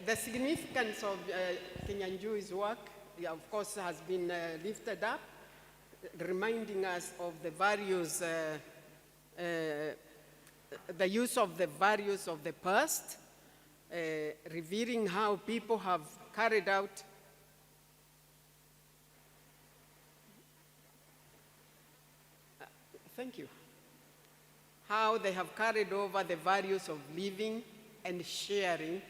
The significance of Kinyanjui's work, of course, has been lifted up, reminding us of the various, the use of the values of the past, revealing how people have carried out thank you. How they have carried over the values of living and sharing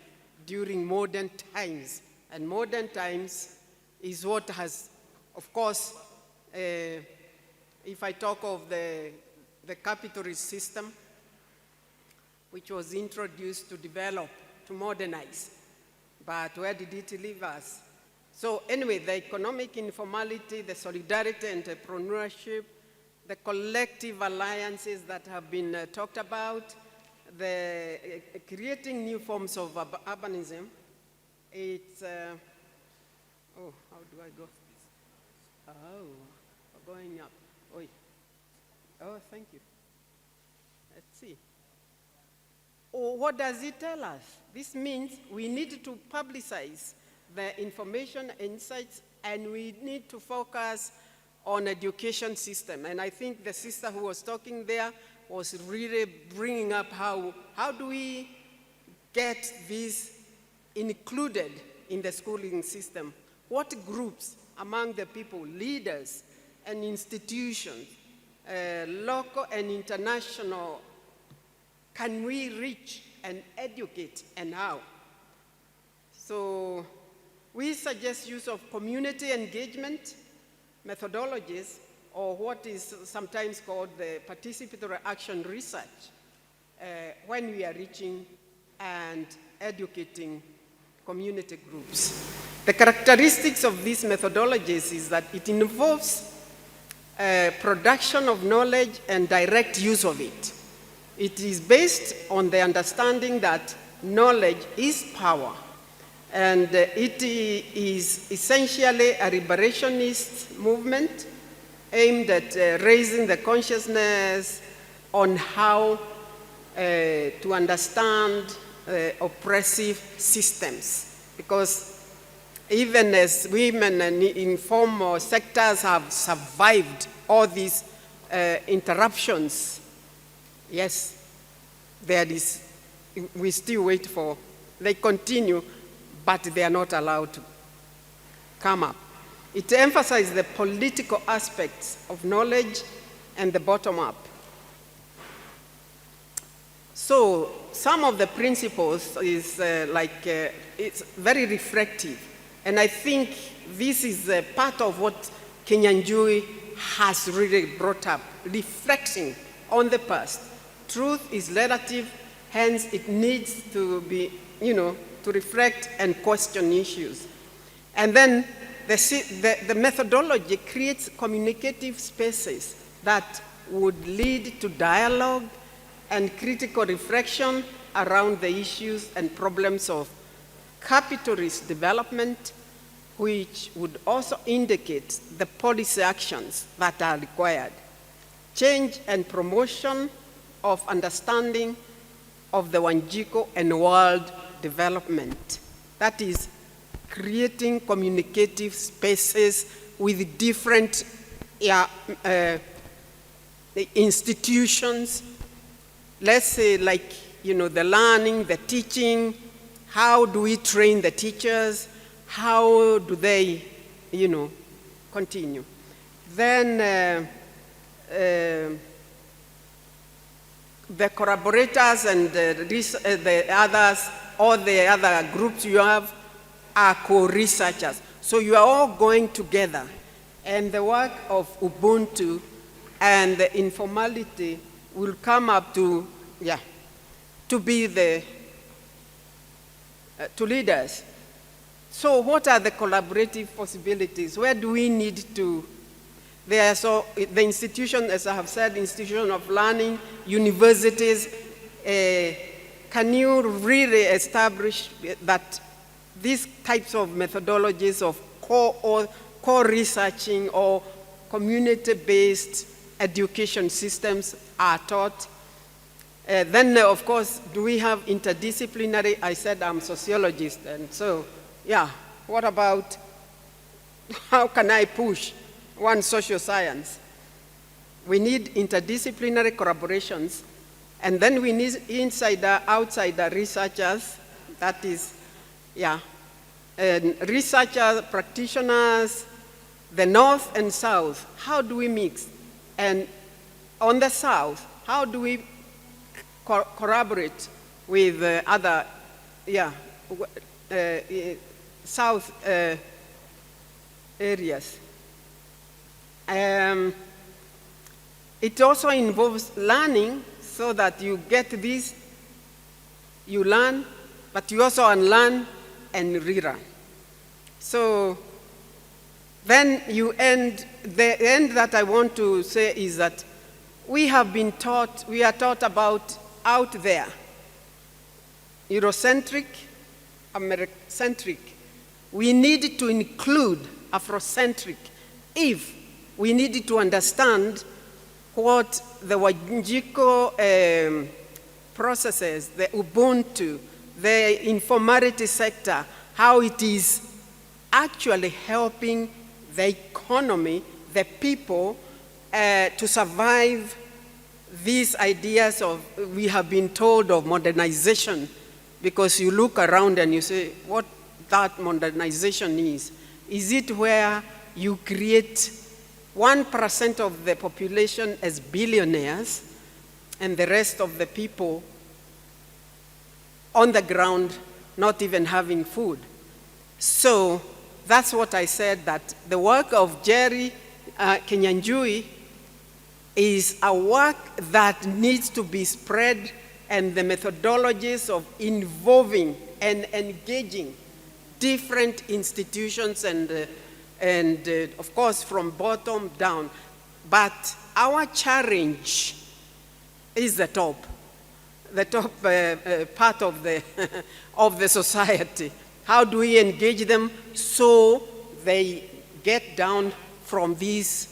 during modern times. And modern times is what has, of course, if I talk of the capitalist system, which was introduced to develop, to modernize. But where did it leave us? So anyway, the economic informality, the solidarity, entrepreneurship, the collective alliances that have been talked about, the creating new forms of urbanism. It's, oh, how do I go? Oh, going up. Oh, thank you. Let's see. Oh, what does it tell us? This means we need to publicize the information, insights, and we need to focus on education system. And I think the sister who was talking there was really bringing up how do we get this included in the schooling system? What groups among the people, leaders and institutions, local and international, can we reach and educate, and how? So we suggest use of community engagement methodologies, or what is sometimes called the participatory action research, when we are reaching and educating community groups. The characteristics of these methodologies is that it involves production of knowledge and direct use of it. It is based on the understanding that knowledge is power, and it is essentially a liberationist movement aimed at raising the consciousness on how to understand oppressive systems. Because even as women in informal sectors have survived all these interruptions, yes, there is, we still wait for, they continue, but they are not allowed to come up. It emphasizes the political aspects of knowledge and the bottom up. So some of the principles is it's very reflective. And I think this is part of what Kinyanjui has really brought up, reflecting on the past. Truth is relative, hence it needs to be, to reflect and question issues. And then the methodology creates communicative spaces that would lead to dialogue and critical reflection around the issues and problems of capitalist development, which would also indicate the policy actions that are required. Change and promotion of understanding of the Wanjiku and world development. That is, creating communicative spaces with different institutions. Let's say the learning, the teaching, how do we train the teachers? How do they, continue? Then the collaborators and the others, all the other groups you have are co-researchers. So you are all going together. And the work of Ubuntu and the informality will come up to be to lead us. So what are the collaborative possibilities? Where do we need to? The institution, as I have said, institution of learning, universities, can you really establish that these types of methodologies of co-researching or community-based education systems are taught? Then, of course, do we have interdisciplinary? I said I'm a sociologist, and so, yeah, what about how can I push one social science? We need interdisciplinary collaborations, and then we need insider, outsider researchers, that is, yeah, and researchers, practitioners, the North and South, how do we mix? And on the South, how do we collaborate with other, yeah, South areas? It also involves learning so that you get this, you learn, but you also unlearn and relearn. So then you end, the end that I want to say is that we have been taught, we are taught about out there, Eurocentric, Americentric. We need to include Afrocentric if we need to understand what the Wanjiku processes, the Ubuntu, the informality sector, how it is actually helping the economy, the people, to survive these ideas of, we have been told of modernization, because you look around and you say, what that modernization is. Is it where you create 1% of the population as billionaires and the rest of the people on the ground not even having food? So that's what I said, that the work of Njeri Kinyanjui is a work that needs to be spread, and the methodologies of involving and engaging different institutions and of course from bottom down. But our challenge is the top part of the, of the society. How do we engage them so they get down from this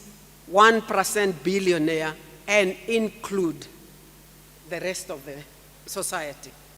1% billionaire and include the rest of the society?